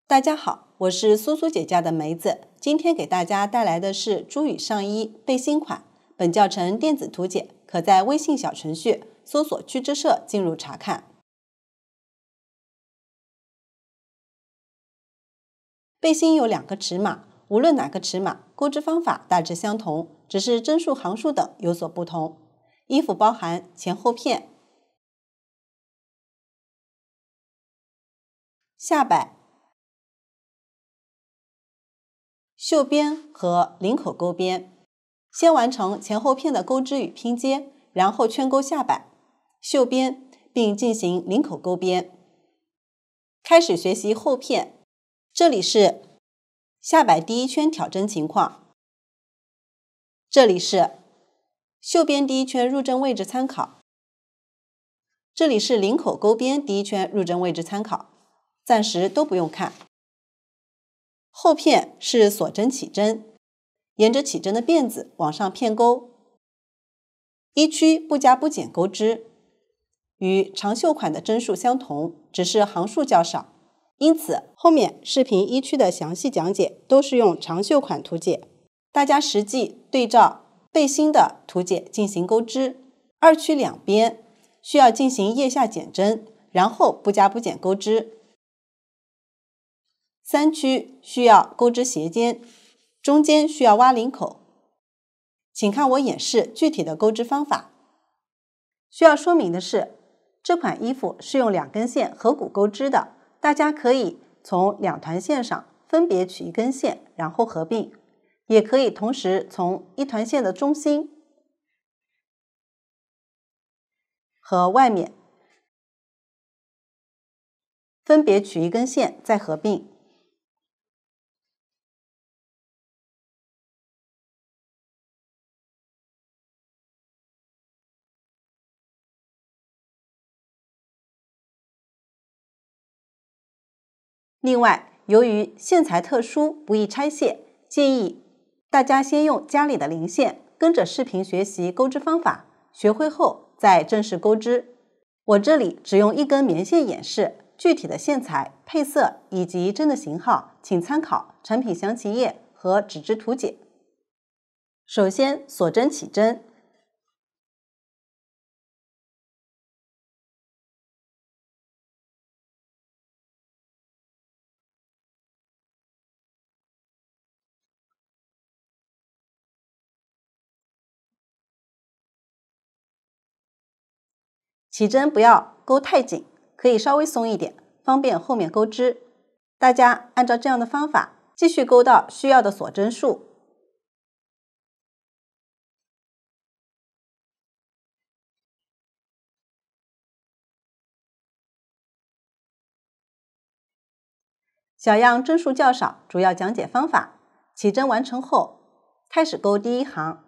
大家好，我是苏苏姐家的梅子，今天给大家带来的是珠语上衣背心款。本教程电子图解可在微信小程序搜索“趣之社”进入查看。背心有2个尺码，无论哪个尺码，钩织方法大致相同，只是针数、行数等有所不同。衣服包含前后片、下摆、袖边和领口钩边。先完成前后片的钩织与拼接，然后圈钩下摆、袖边，并进行领口钩边。开始学习后片，这里是下摆第一圈挑针情况，这里是袖边第一圈入针位置参考，这里是领口钩边第一圈入针位置参考，暂时都不用看。后片是锁针起针，沿着起针的辫子往上片钩，衣区不加不减钩织，与长袖款的针数相同，只是行数较少，因此后面视频衣区的详细讲解都是用长袖款图解，大家实际对照背心的图解进行钩织。2区两边需要进行腋下减针，然后不加不减钩织。3区需要钩织斜肩，中间需要挖领口。请看我演示具体的钩织方法。需要说明的是，这款衣服是用2根线合股钩织的，大家可以从2团线上分别取1根线，然后合并，也可以同时从1团线的中心和外面分别取1根线再合并。另外，由于线材特殊，不易拆卸，建议大家先用家里的零线，跟着视频学习钩织方法，学会后再正式钩织。我这里只用1根棉线演示，具体的线材、配色以及针的型号，请参考产品详情页和纸质图解。首先锁针起针，起针不要钩太紧，可以稍微松一点，方便后面钩织。大家按照这样的方法继续钩到需要的锁针数。小样针数较少，主要讲解方法。起针完成后，开始钩第1行。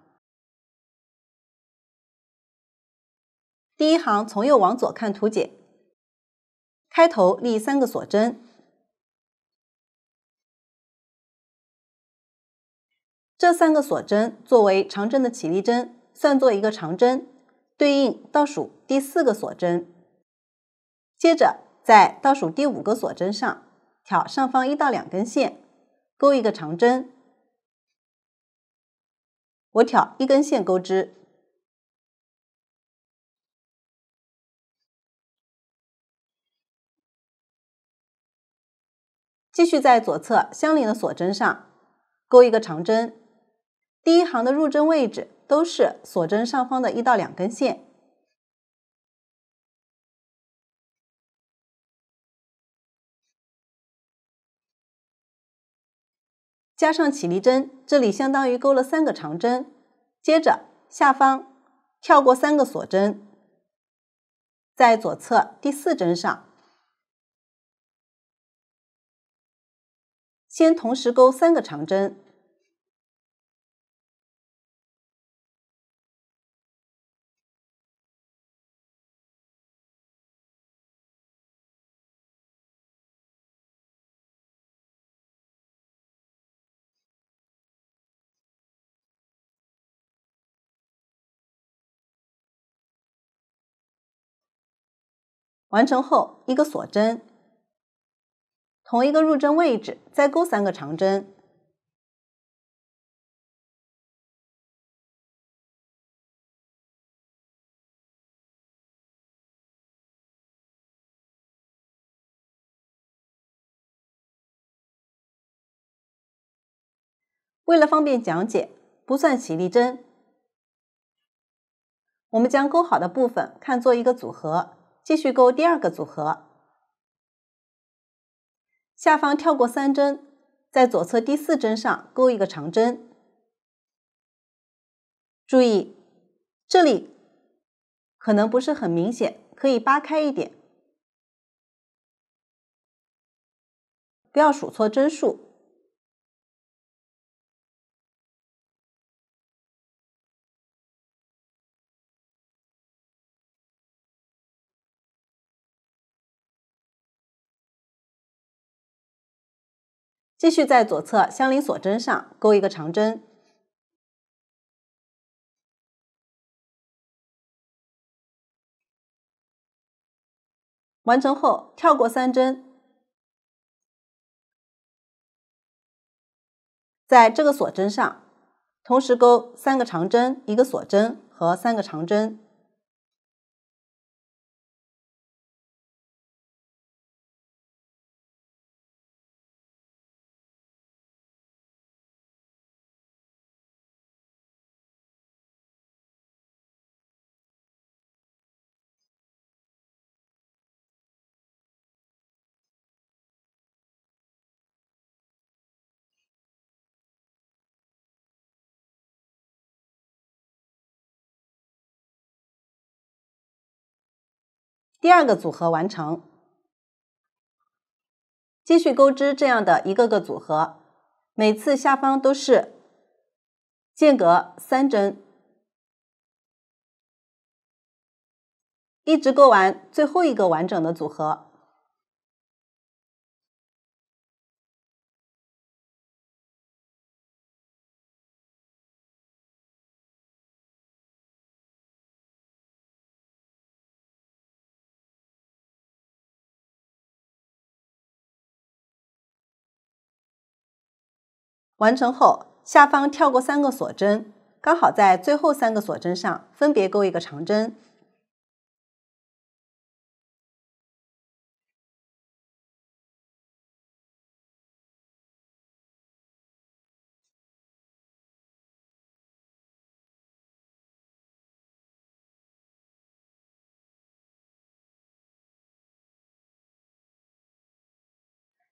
第1行从右往左看图解，开头立3个锁针，这3个锁针作为长针的起立针，算作一个长针，对应倒数第4个锁针。接着在倒数第5个锁针上挑上方1到2根线，钩一个长针，我挑1根线钩织。继续在左侧相邻的锁针上钩一个长针，第1行的入针位置都是锁针上方的1到2根线。加上起立针，这里相当于钩了3个长针。接着下方跳过3个锁针，在左侧第4针上先同时钩3个长针，完成后1个锁针，同一个入针位置再钩3个长针。为了方便讲解，不算起立针。我们将钩好的部分看作一个组合，继续钩第2个组合。下方跳过3针，在左侧第4针上钩一个长针。注意，这里可能不是很明显，可以扒开一点，不要数错针数。继续在左侧相邻锁针上钩一个长针。完成后跳过3针，在这个锁针上同时钩3个长针、1个锁针和3个长针。第2个组合完成。继续钩织这样的一个个组合，每次下方都是间隔3针，一直钩完最后一个完整的组合。完成后，下方跳过3个锁针，刚好在最后3个锁针上分别钩一个长针。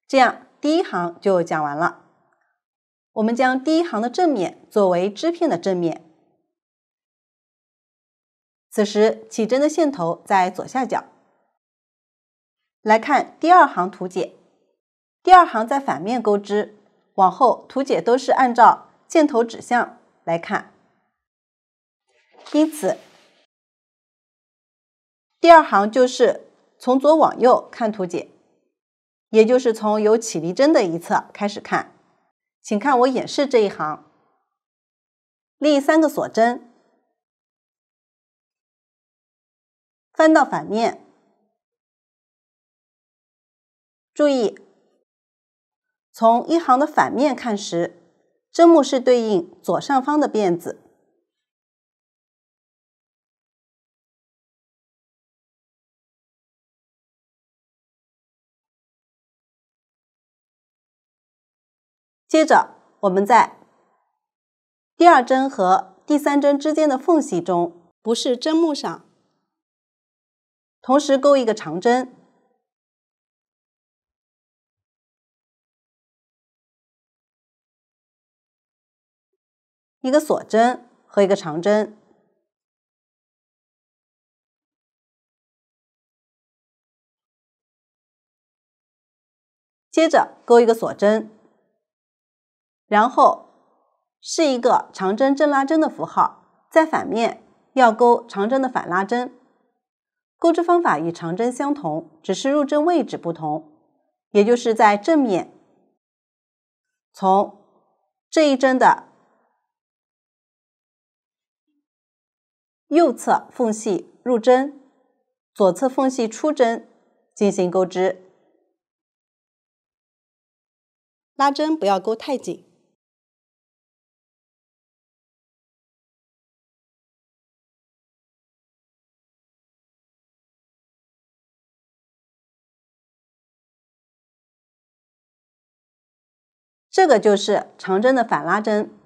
这样第1行就讲完了。我们将第1行的正面作为织片的正面。此时起针的线头在左下角。来看第2行图解。第2行在反面钩织，往后图解都是按照箭头指向来看。因此，第2行就是从左往右看图解，也就是从有起立针的一侧开始看。请看我演示这一行，立3个锁针，翻到反面，注意，从1行的反面看时，针目是对应左上方的辫子。接着，我们在第2针和第3针之间的缝隙中，不是针目上，同时钩一个长针，一个锁针和一个长针。接着钩一个锁针，然后是一个长针正拉针的符号，在反面要钩长针的反拉针。钩织方法与长针相同，只是入针位置不同，也就是在正面从这一针的右侧缝隙入针，左侧缝隙出针进行钩织。拉针不要勾太紧。这个就是长针的反拉针。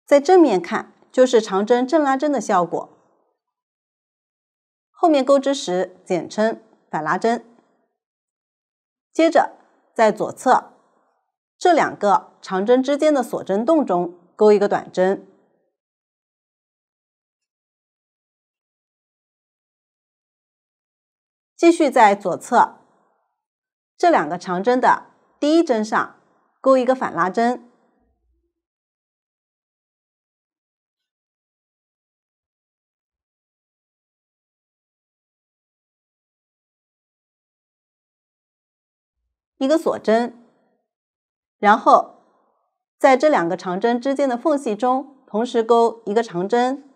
在正面看，就是长针正拉针的效果。后面钩织时简称反拉针。接着，在左侧这2个长针之间的锁针洞中钩一个短针。继续在左侧这2个长针的第一针上钩一个反拉针。一个锁针，然后在这2个长针之间的缝隙中同时钩一个长针、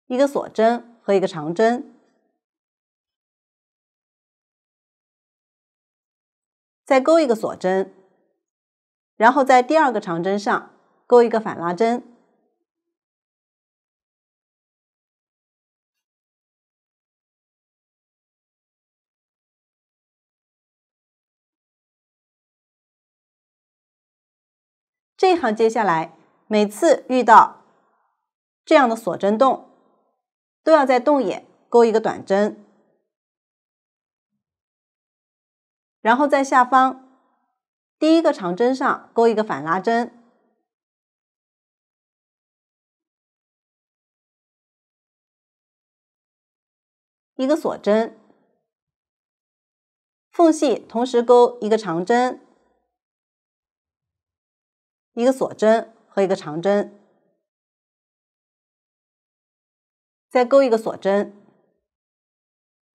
一个锁针和一个长针，再钩一个锁针，然后在第2个长针上钩一个反拉针。这一行接下来，每次遇到这样的锁针洞，都要在洞眼钩一个短针，然后在下方第1个长针上钩一个反拉针，一个锁针，缝隙同时钩一个长针、一个锁针和一个长针，再钩一个锁针，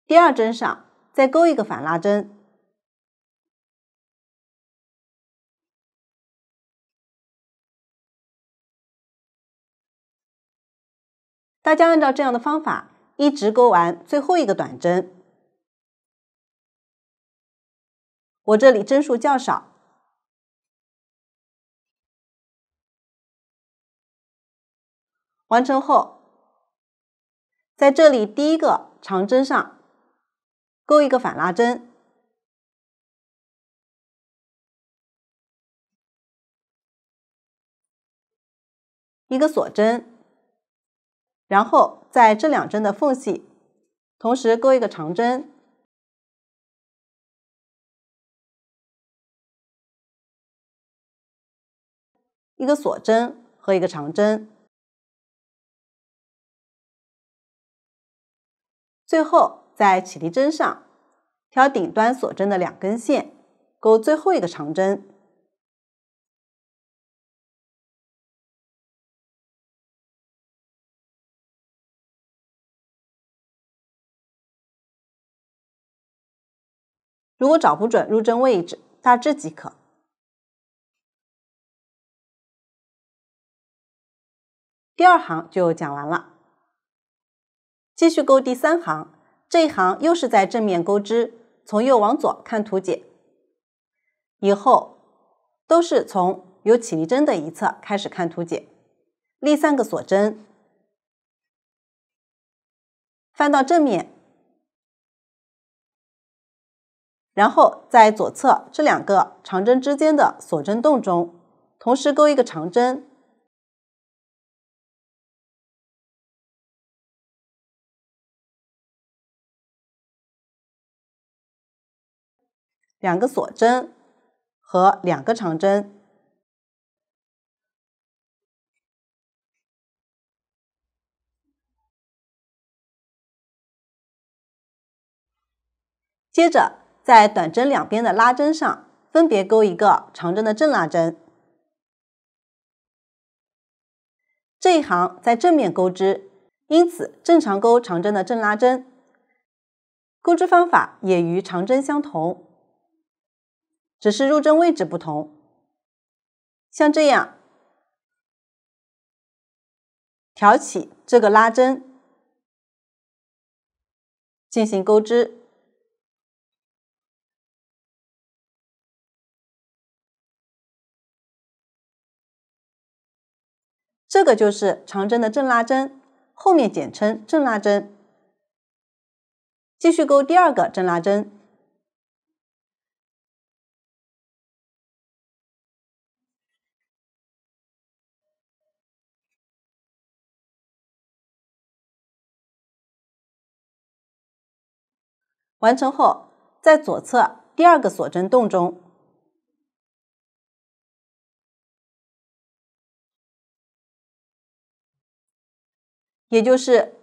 第2针上再钩一个反拉针，大家按照这样的方法一直钩完最后一个短针。我这里针数较少。完成后，在这里第1个长针上钩一个反拉针，一个锁针，然后在这2针的缝隙同时钩一个长针，一个锁针和一个长针，最后在起立针上挑顶端锁针的2根线钩最后一个长针。如果找不准入针位置，大致即可。第2行就讲完了。继续钩第3行，这一行又是在正面钩织，从右往左看图解。以后都是从有起立针的一侧开始看图解，立3个锁针，翻到正面，然后在左侧这2个长针之间的锁针洞中同时钩一个长针，2个锁针和2个长针。接着在短针两边的拉针上分别钩一个长针的正拉针。这一行在正面钩织，因此正常钩长针的正拉针。钩织方法也与长针相同，只是入针位置不同。像这样挑起这个拉针，进行钩织。这个就是长针的正拉针，后面简称正拉针。继续钩第二个正拉针。完成后，在左侧第二个锁针洞中，也就是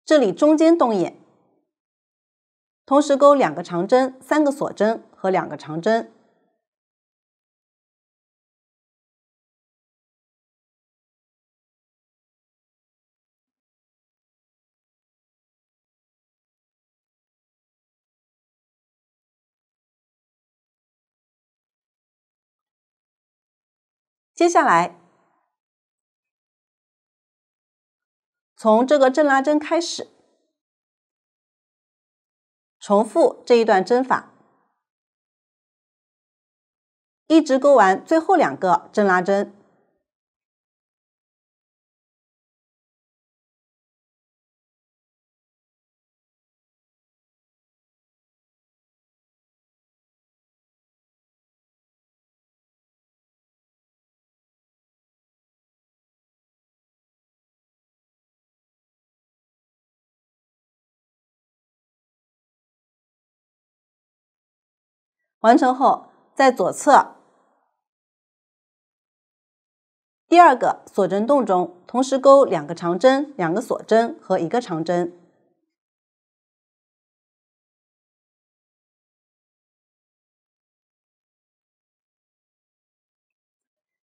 这里中间洞眼，同时钩2个长针、3个锁针和2个长针。接下来，从这个正拉针开始，重复这一段针法，一直钩完最后2个正拉针。完成后，在左侧第二个锁针洞中，同时钩2个长针、2个锁针和1个长针。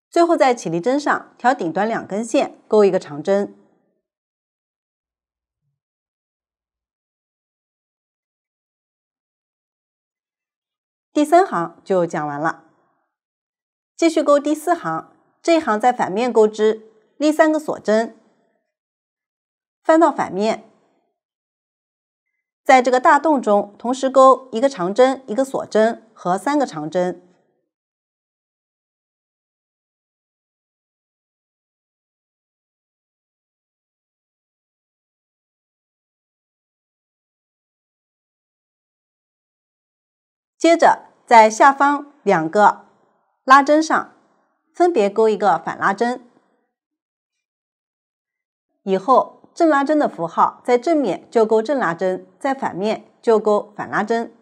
最后在起立针上挑顶端2根线，钩1个长针。第3行就讲完了。继续钩第4行，这一行在反面钩织，立3个锁针，翻到反面，在这个大洞中同时钩1个长针、1个锁针和3个长针。接着在下方2个拉针上分别钩1个反拉针，以后正拉针的符号在正面就钩正拉针，在反面就钩反拉针。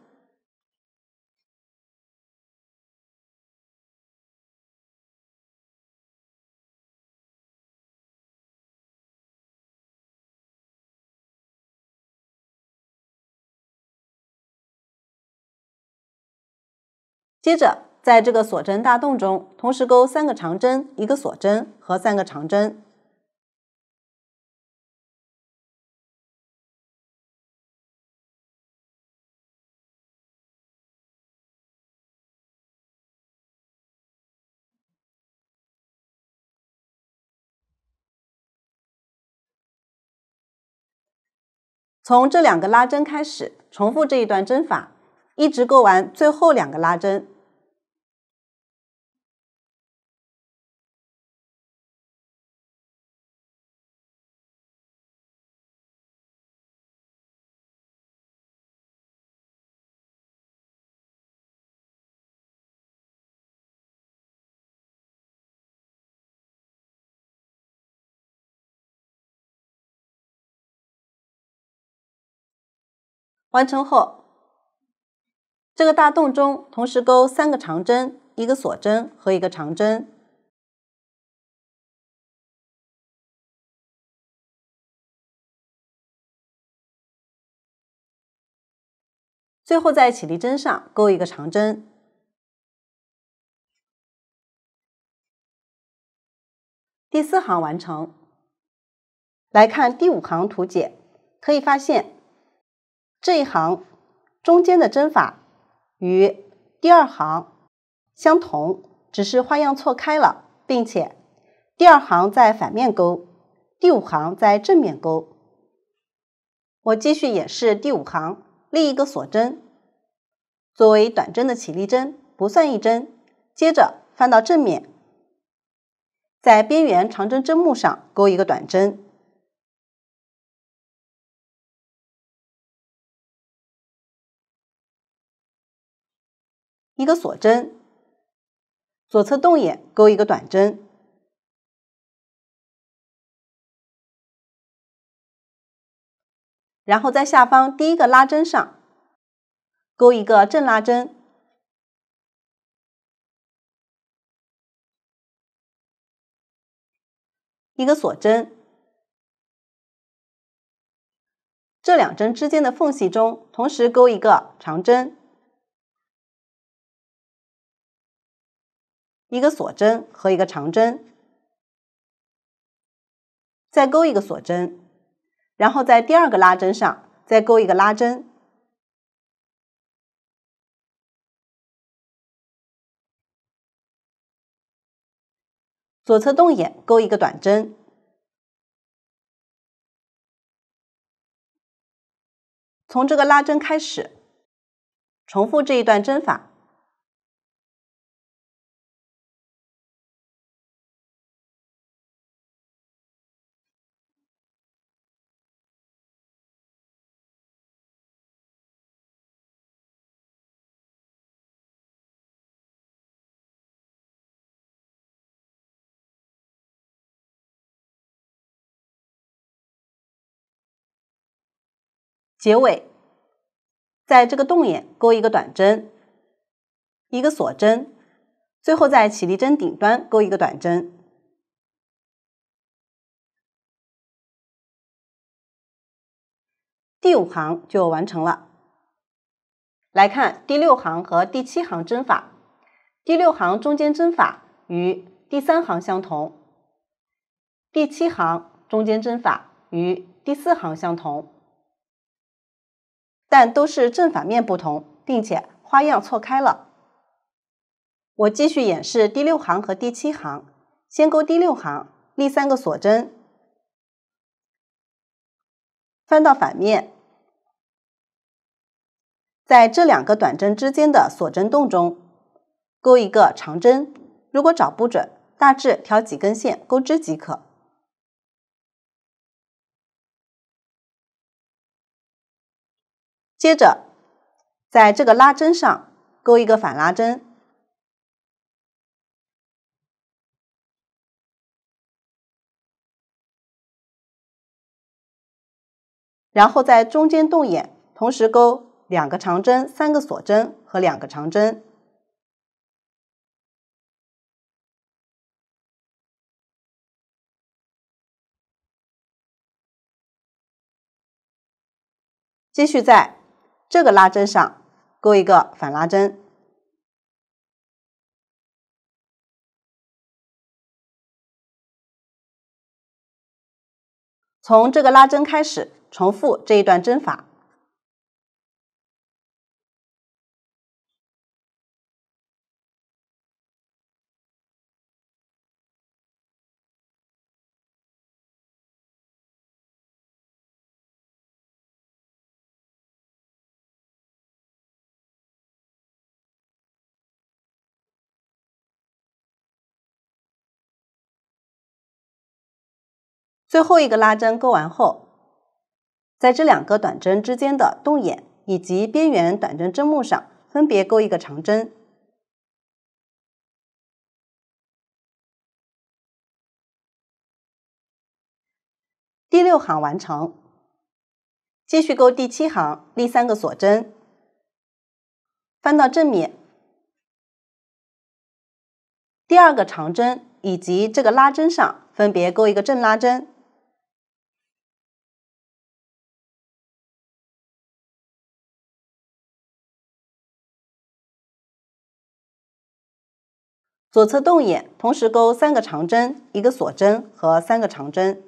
接着在这个锁针大洞中同时钩3个长针、1个锁针和3个长针。从这2个拉针开始，重复这一段针法，一直钩完最后2个拉针。完成后，这个大洞中同时钩3个长针、1个锁针和1个长针。最后在起立针上钩1个长针。第4行完成。来看第5行图解，可以发现这一行中间的针法与第2行相同，只是花样错开了，并且第2行在反面钩，第5行在正面钩。我继续演示第5行，立一个锁针，作为短针的起立针，不算一针。接着翻到正面，在边缘长针针目上钩一个短针，一个锁针，左侧动眼钩一个短针，然后在下方第一个拉针上钩一个正拉针，一个锁针，这2针之间的缝隙中同时钩一个长针，一个锁针和一个长针，再钩一个锁针，然后在第2个拉针上再钩一个拉针，左侧动眼钩一个短针，从这个拉针开始，重复这一段针法。结尾，在这个动眼钩一个短针，一个锁针，最后在起立针顶端钩一个短针。第5行就完成了。来看第6行和第7行针法。第6行中间针法与第3行相同，第7行中间针法与第4行相同，但都是正反面不同，并且花样错开了。我继续演示第6行和第7行，先钩第6行，立3个锁针，翻到反面，在这2个短针之间的锁针洞中钩一个长针，如果找不准，大致挑几根线钩织即可。接着在这个拉针上钩一个反拉针，然后在中间动眼同时钩2个长针、3个锁针和2个长针。继续在这个拉针上钩一个反拉针，从这个拉针开始重复这一段针法。最后一个拉针钩完后，在这2个短针之间的动眼以及边缘短针针目上分别钩一个长针。第6行完成。继续钩第7行，立3个锁针，翻到正面，第2个长针以及这个拉针上分别钩一个正拉针，左侧动眼同时钩3个长针、1个锁针和3个长针。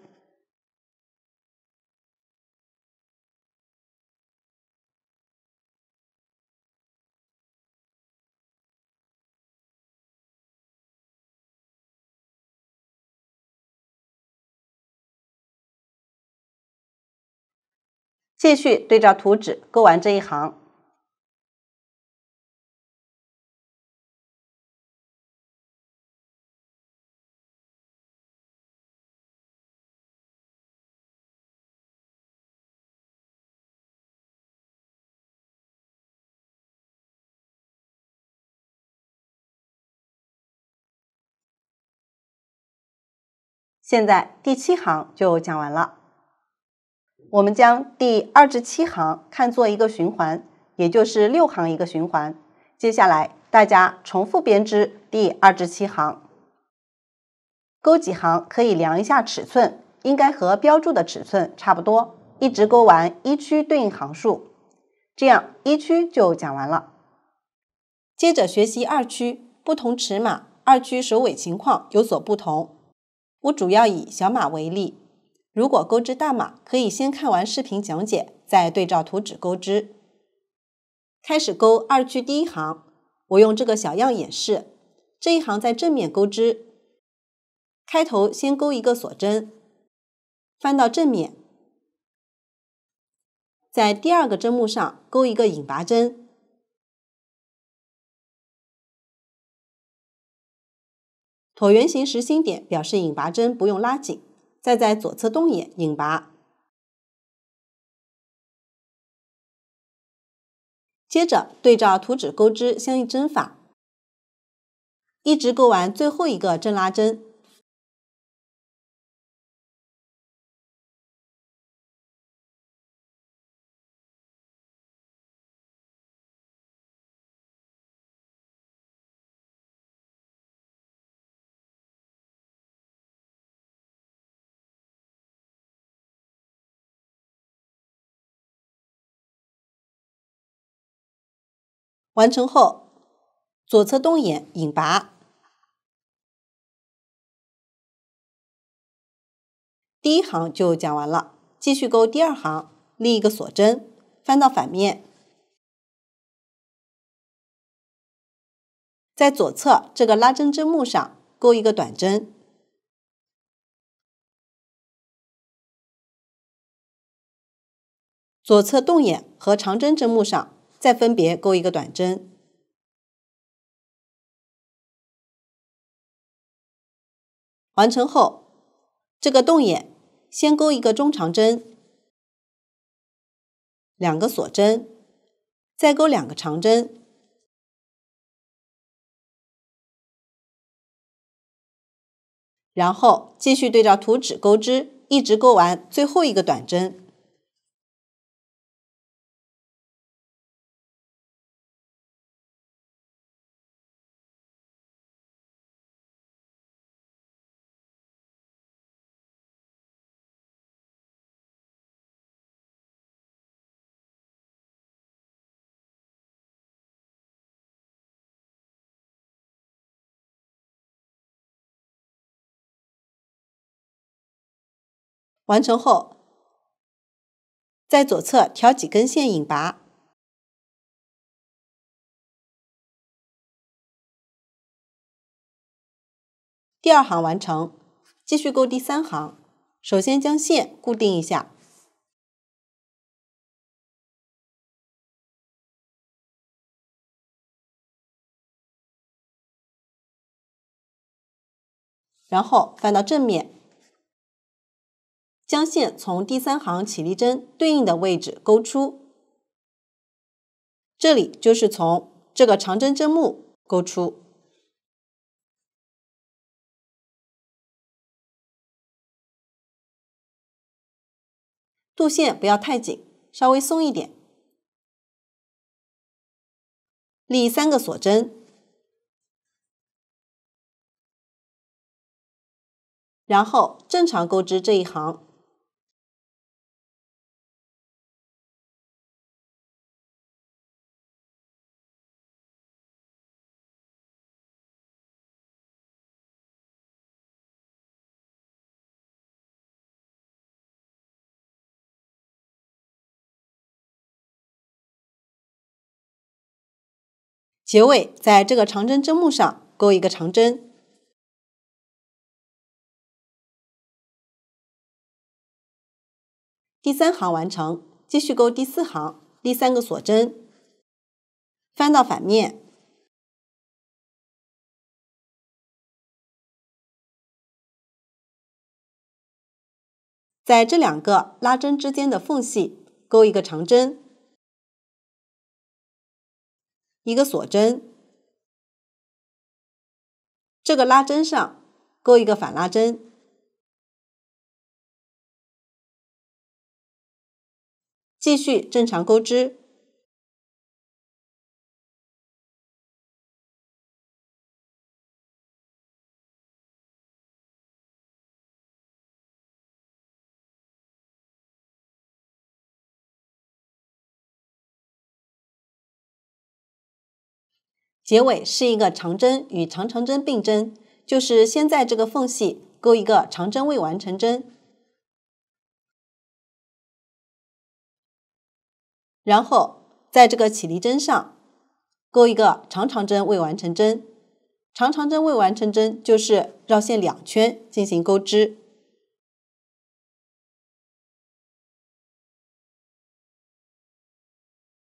继续对照图纸勾完这一行。现在第7行就讲完了。我们将第2至7行看作一个循环，也就是6行一个循环。接下来大家重复编织第2至7行。勾几行可以量一下尺寸，应该和标注的尺寸差不多，一直勾完1区对应行数。这样1区就讲完了。接着学习2区，不同尺码2区首尾情况有所不同。我主要以小码为例，如果钩织大码，可以先看完视频讲解，再对照图纸钩织。开始钩2区第1行，我用这个小样演示。这一行在正面钩织，开头先钩一个锁针，翻到正面，在第2个针目上钩一个引拔针，椭圆形实心点表示引拔针不用拉紧，再在左侧动眼引拔。接着对照图纸钩织相应针法，一直钩完最后一个正拉针。完成后，左侧动眼引拔。第1行就讲完了，继续钩第2行，立一个锁针，翻到反面，在左侧这个拉针针目上钩一个短针，左侧动眼和长针针目上再分别钩一个短针。完成后，这个动眼先钩一个中长针，2个锁针，再钩2个长针，然后继续对照图纸钩织，一直钩完最后一个短针。完成后，在左侧挑几根线引拔。第2行完成，继续钩第3行。首先将线固定一下，然后翻到正面，将线从第3行起立针对应的位置钩出，这里就是从这个长针针目钩出。度线不要太紧，稍微松一点。立3个锁针，然后正常钩织这一行。结尾在这个长针针目上钩一个长针。第3行完成，继续钩第4行，立3个锁针，翻到反面，在这2个拉针之间的缝隙钩一个长针，一个锁针，这个拉针上钩一个反拉针，继续正常钩织。结尾是一个长针与长长针并针，就是先在这个缝隙钩一个长针未完成针，然后在这个起立针上钩一个长长针未完成针。长长针未完成针就是绕线2圈进行钩织。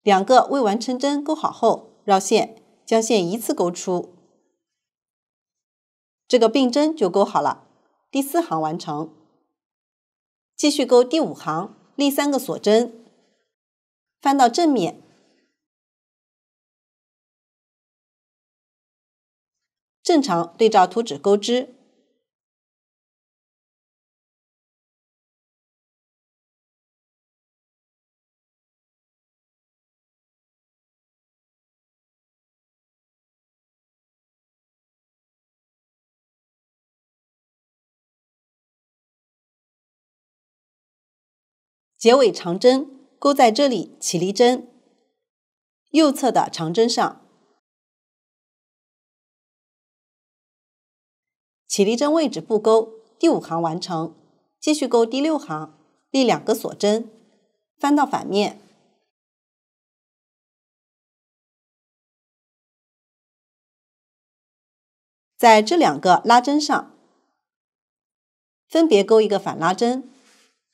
2个未完成针钩好后，绕线，将线依次钩出，这个并针就钩好了。第4行完成，继续钩第5行，立3个锁针，翻到正面，正常对照图纸钩织。结尾长针钩在这里起立针右侧的长针上，起立针位置不钩，第5行完成，继续钩第6行，立2个锁针，翻到反面，在这2个拉针上分别钩一个反拉针，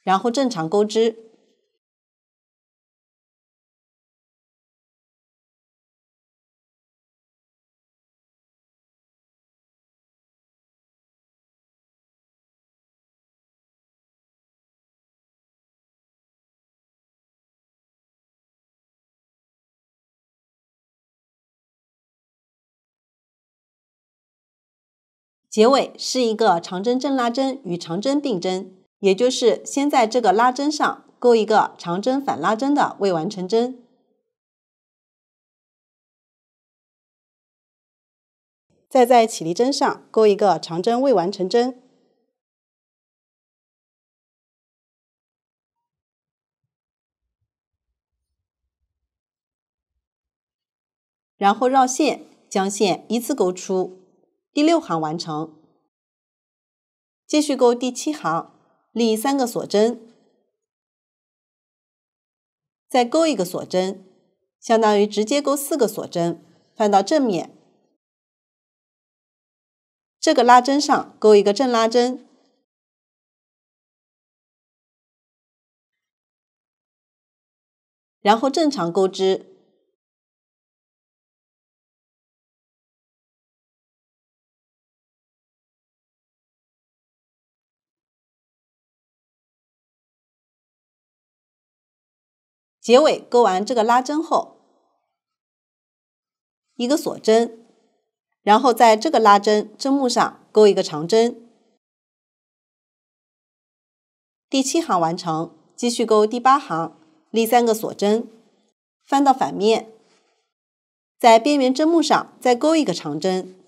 然后正常钩织。结尾是一个长针正拉针与长针并针，也就是先在这个拉针上钩一个长针反拉针的未完成针，再在起立针上钩一个长针未完成针，然后绕线，将线依次钩出。第6行完成，继续钩第7行，立3个锁针，再钩一个锁针，相当于直接钩4个锁针，翻到正面，这个拉针上钩一个正拉针，然后正常钩织。结尾钩完这个拉针后，一个锁针，然后在这个拉针针目上钩一个长针。第7行完成，继续钩第8行，立3个锁针，翻到反面，在边缘针目上再钩一个长针，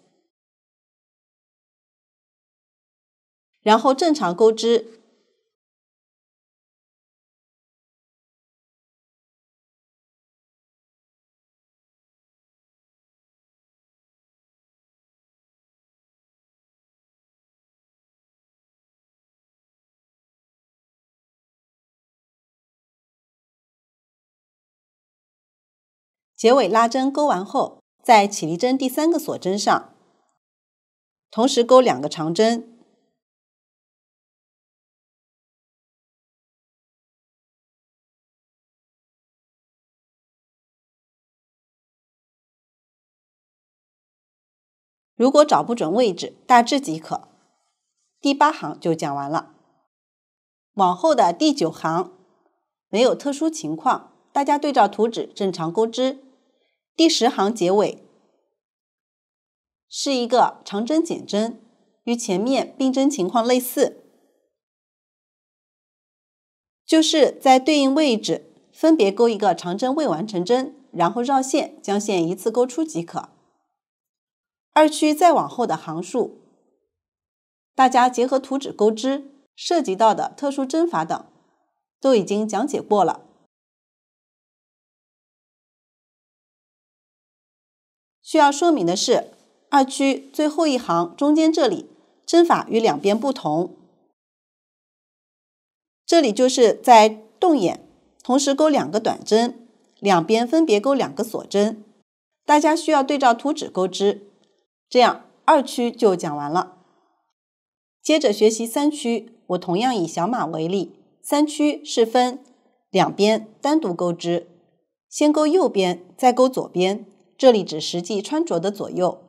然后正常钩织。结尾拉针钩完后，在起立针第3个锁针上，同时钩2个长针，如果找不准位置，大致即可。第8行就讲完了。往后的第9行没有特殊情况，大家对照图纸正常钩织。第10行结尾是一个长针减针，与前面并针情况类似，就是在对应位置分别钩一个长针未完成针，然后绕线将线一次钩出即可。2区再往后的行数，大家结合图纸钩织，涉及到的特殊针法等都已经讲解过了。需要说明的是，2区最后一行中间这里针法与两边不同，这里就是在动眼同时钩2个短针，两边分别钩2个锁针，大家需要对照图纸钩织。这样2区就讲完了。接着学习3区，我同样以小马为例，3区是分两边单独钩织，先钩右边，再钩左边，这里指实际穿着的左右。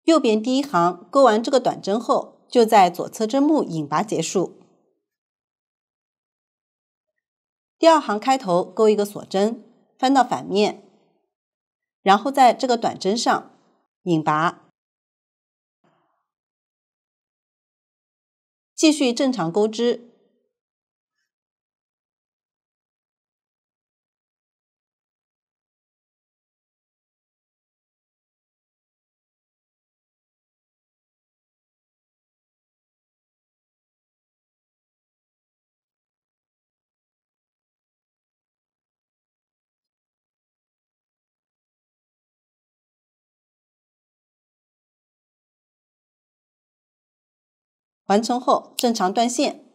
右边第1行钩完这个短针后，就在左侧针目引拔结束。第2行开头钩一个锁针，翻到反面，然后在这个短针上引拔，继续正常钩织。完成后正常断线，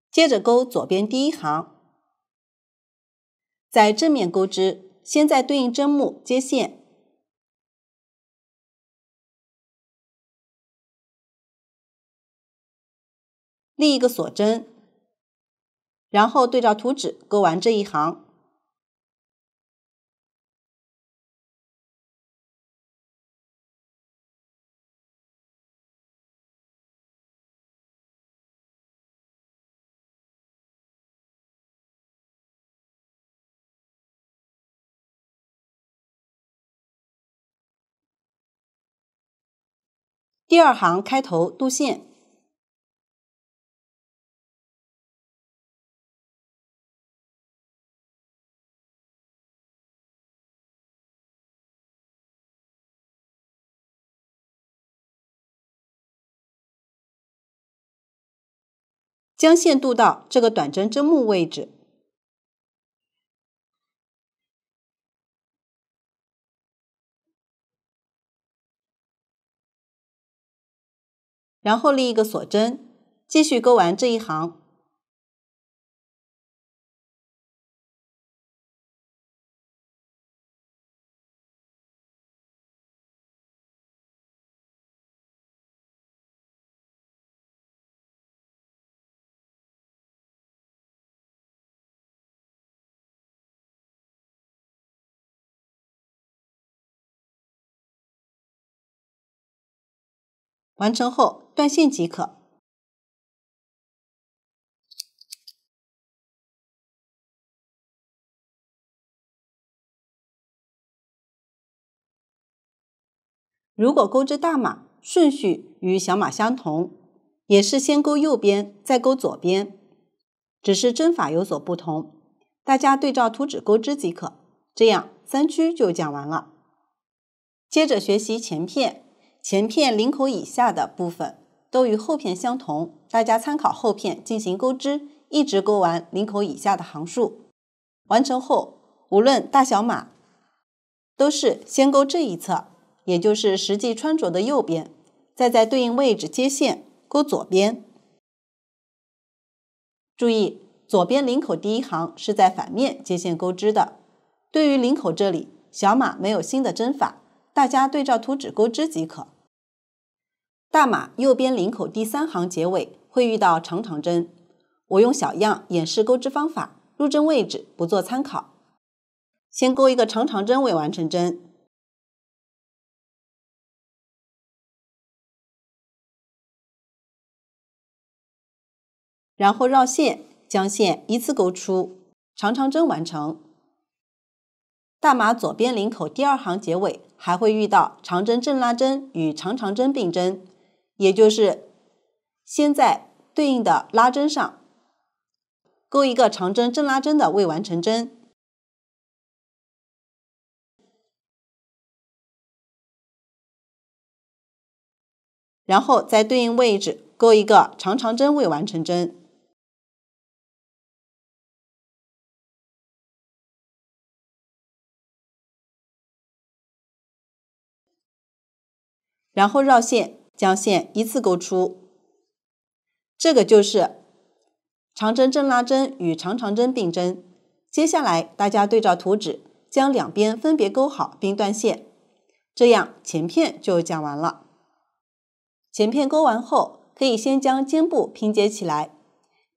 接着钩左边第1行，在正面钩织，先在对应针目接线，立一个锁针，然后对照图纸钩完这一行。第2行开头渡线，将线渡到这个短针针目位置，然后立一个锁针，继续钩完这一行。完成后断线即可。如果钩织大码，顺序与小码相同，也是先钩右边，再钩左边，只是针法有所不同，大家对照图纸钩织即可。这样3区就讲完了。接着学习前片，前片领口以下的部分都与后片相同，大家参考后片进行钩织，一直钩完领口以下的行数。完成后，无论大小码，都是先钩这一侧，也就是实际穿着的右边，再在对应位置接线勾左边。注意，左边领口第一行是在反面接线钩织的。对于领口这里，小码没有新的针法，大家对照图纸钩织即可。大码右边领口第3行结尾会遇到长长针，我用小样演示钩织方法，入针位置不做参考。先钩一个长长针为完成针，然后绕线，将线依次钩出，长长针完成。大码左边领口第2行结尾还会遇到长针正拉针与长长针并针，也就是先在对应的拉针上钩一个长针正拉针的未完成针，然后在对应位置钩一个长长针未完成针。然后绕线，将线依次钩出。这个就是长针正拉针与长长针并针。接下来大家对照图纸，将两边分别钩好并断线。这样前片就讲完了。前片钩完后，可以先将肩部拼接起来。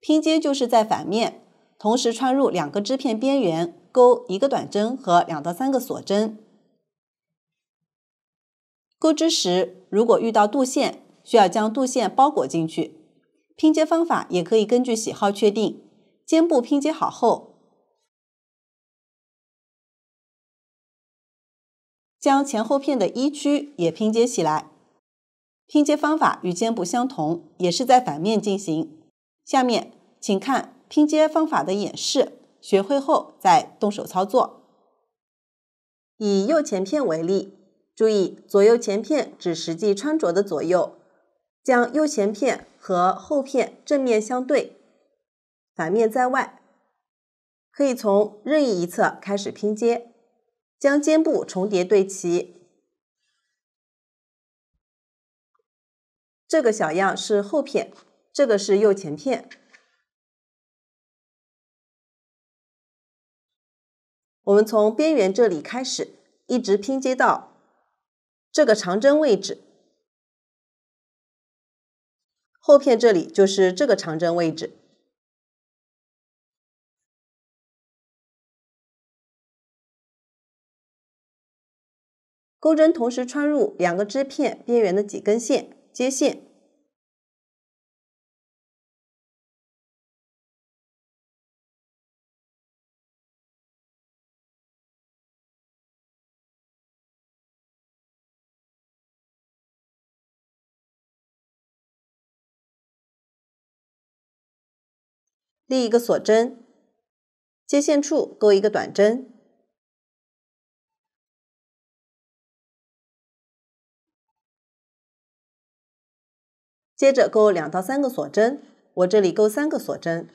拼接就是在反面同时穿入2个织片边缘，钩1个短针和2到3个锁针。钩织时，如果遇到肚线，需要将肚线包裹进去。拼接方法也可以根据喜好确定。肩部拼接好后，将前后片的衣区也拼接起来。拼接方法与肩部相同，也是在反面进行。下面请看拼接方法的演示，学会后再动手操作。以右前片为例，注意左右前片指实际穿着的左右，将右前片和后片正面相对，反面在外。可以从任意一侧开始拼接，将肩部重叠对齐。这个小样是后片，这个是右前片。我们从边缘这里开始，一直拼接到这个长针位置。后片这里就是这个长针位置。钩针同时穿入2个织片边缘的几根线，接线。立一个锁针，接线处钩一个短针，接着钩2到3个锁针，我这里钩3个锁针，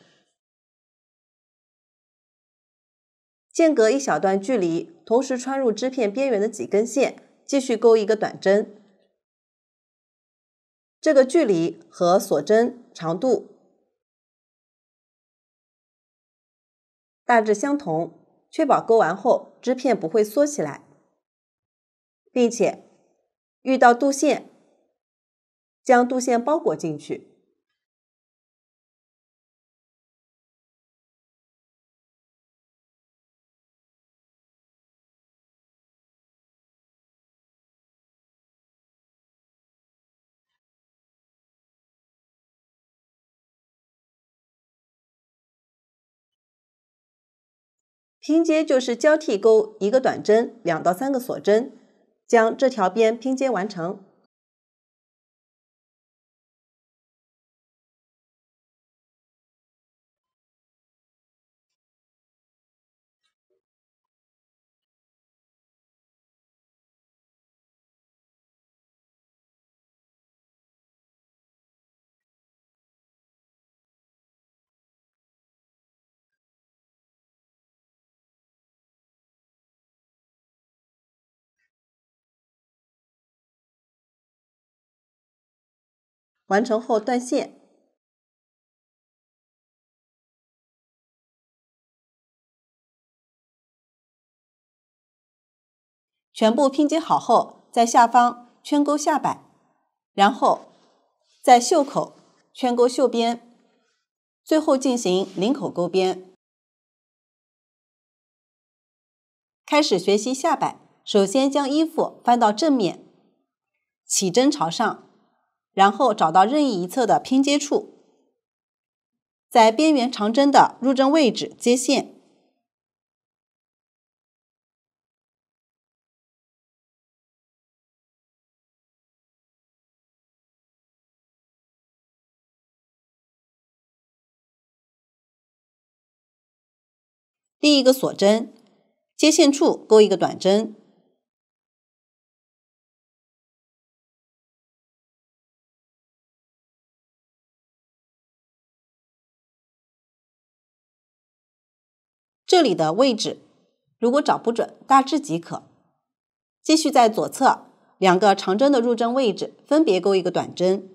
间隔一小段距离，同时穿入织片边缘的几根线，继续钩一个短针。这个距离和锁针长度大致相同，确保钩完后织片不会缩起来，并且遇到肚线，将肚线包裹进去。拼接就是交替钩1个短针，2到3个锁针，将这条边拼接完成。完成后断线。全部拼接好后，在下方圈钩下摆，然后在袖口圈钩袖边，最后进行领口钩边。开始学习下摆，首先将衣服翻到正面，起针朝上，然后找到任意一侧的拼接处，在边缘长针的入针位置接线。第一个锁针，接线处钩一个短针，这里的位置如果找不准，大致即可。继续在左侧2个长针的入针位置分别钩一个短针，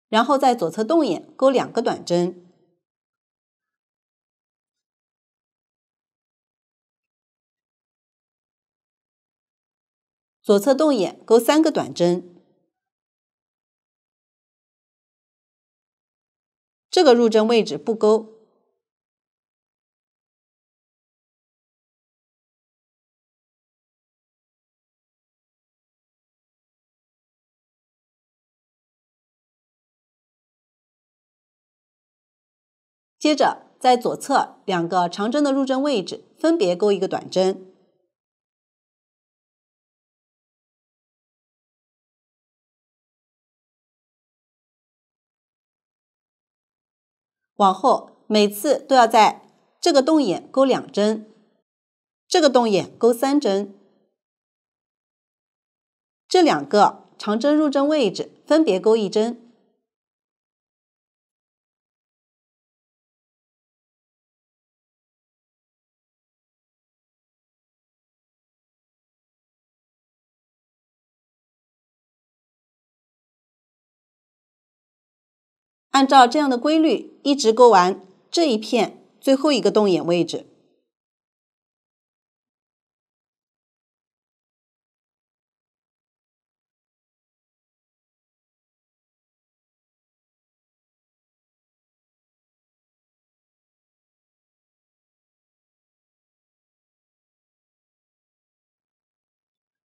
然后在左侧洞眼钩2个短针，左侧洞眼钩3个短针。这个入针位置不钩。接着在左侧2个长针的入针位置分别钩一个短针，往后每次都要在这个洞眼钩2针，这个洞眼钩3针，这2个长针入针位置分别钩1针。按照这样的规律一直钩完这一片最后一个洞眼位置。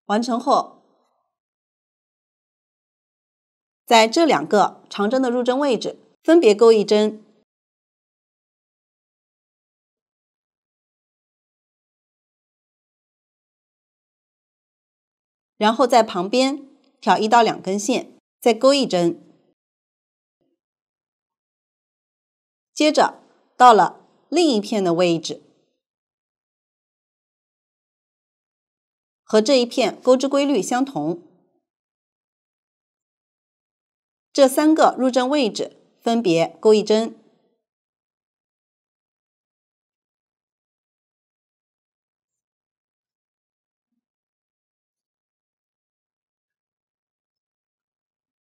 完成后，在这2个长针的入针位置分别钩1针，然后在旁边挑1到2根线，再钩1针。接着到了另一片的位置，和这一片钩织规律相同。这3个入针位置分别钩1针，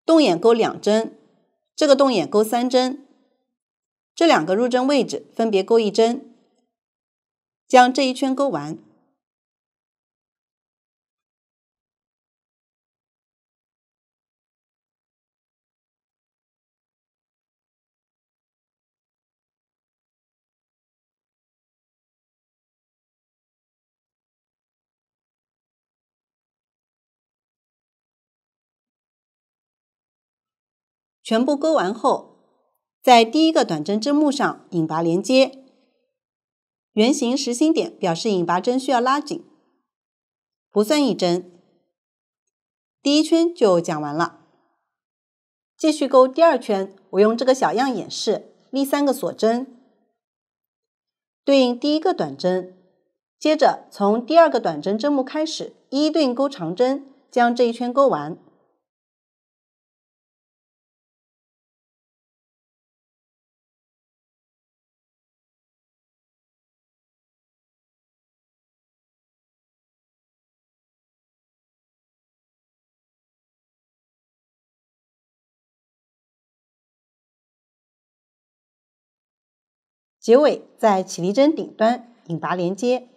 洞眼钩2针，这个洞眼钩3针，这2个入针位置分别钩1针，将这一圈钩完。全部钩完后，在第一个短针针目上引拔连接，圆形实心点表示引拔针需要拉紧，不算1针。第1圈就讲完了。继续钩第2圈，我用这个小样演示，立3个锁针，对应第1个短针，接着从第2个短针针目开始，一一对应钩长针，将这一圈钩完。结尾在起立针顶端引拔连接。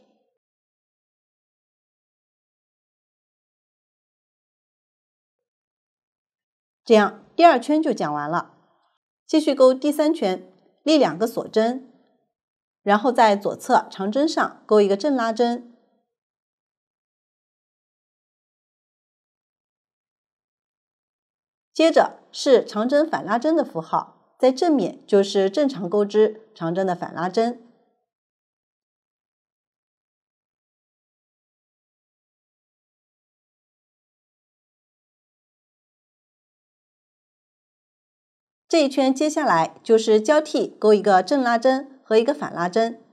这样第2圈就讲完了。继续钩第3圈，立2个锁针，然后在左侧长针上钩一个正拉针，接着是长针反拉针的符号，在正面就是正常钩织长针的反拉针。这一圈接下来就是交替钩一个正拉针和一个反拉针。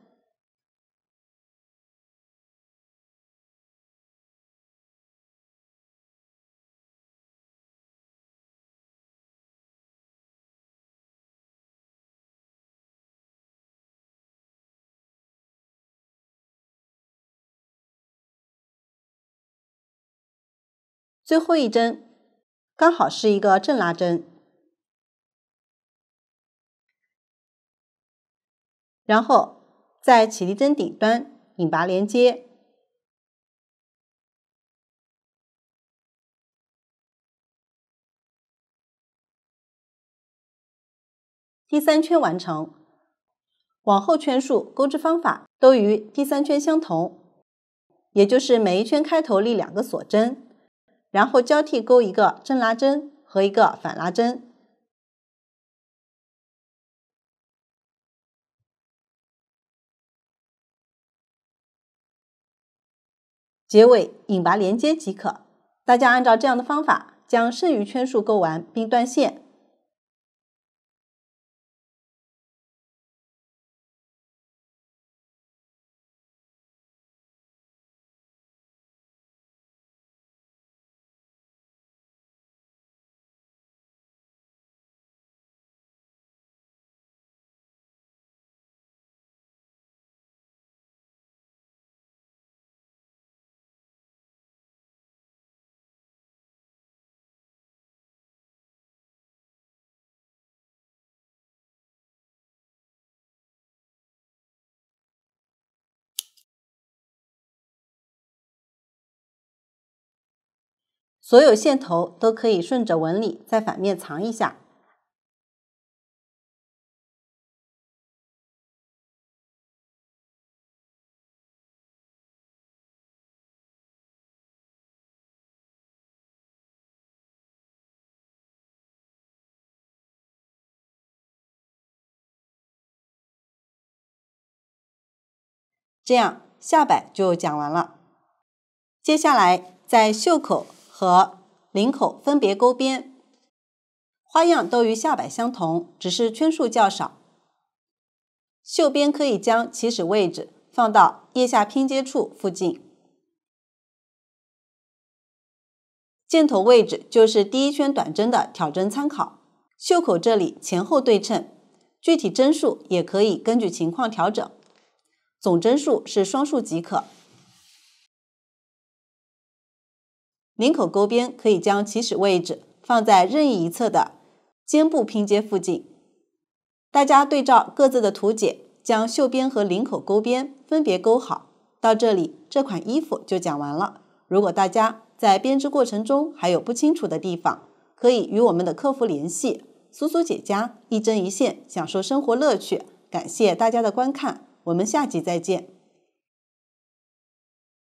最后一针刚好是一个正拉针，然后在起立针顶端引拔连接。第3圈完成。往后圈数钩织方法都与第3圈相同，也就是每一圈开头立2个锁针，然后交替钩一个正拉针和一个反拉针。结尾引拔连接即可。大家按照这样的方法将剩余圈数钩完并断线。所有线头都可以顺着纹理在反面藏一下。这样下摆就讲完了。接下来在袖口和领口分别钩边，花样都与下摆相同，只是圈数较少。袖边可以将起始位置放到腋下拼接处附近，箭头位置就是第1圈短针的挑针参考。袖口这里前后对称，具体针数也可以根据情况调整，总针数是双数即可。领口钩边可以将起始位置放在任意一侧的肩部拼接附近。大家对照各自的图解，将袖边和领口钩边分别钩好。到这里，这款衣服就讲完了。如果大家在编织过程中还有不清楚的地方，可以与我们的客服联系。苏苏姐家一针一线，享受生活乐趣。感谢大家的观看，我们下集再见。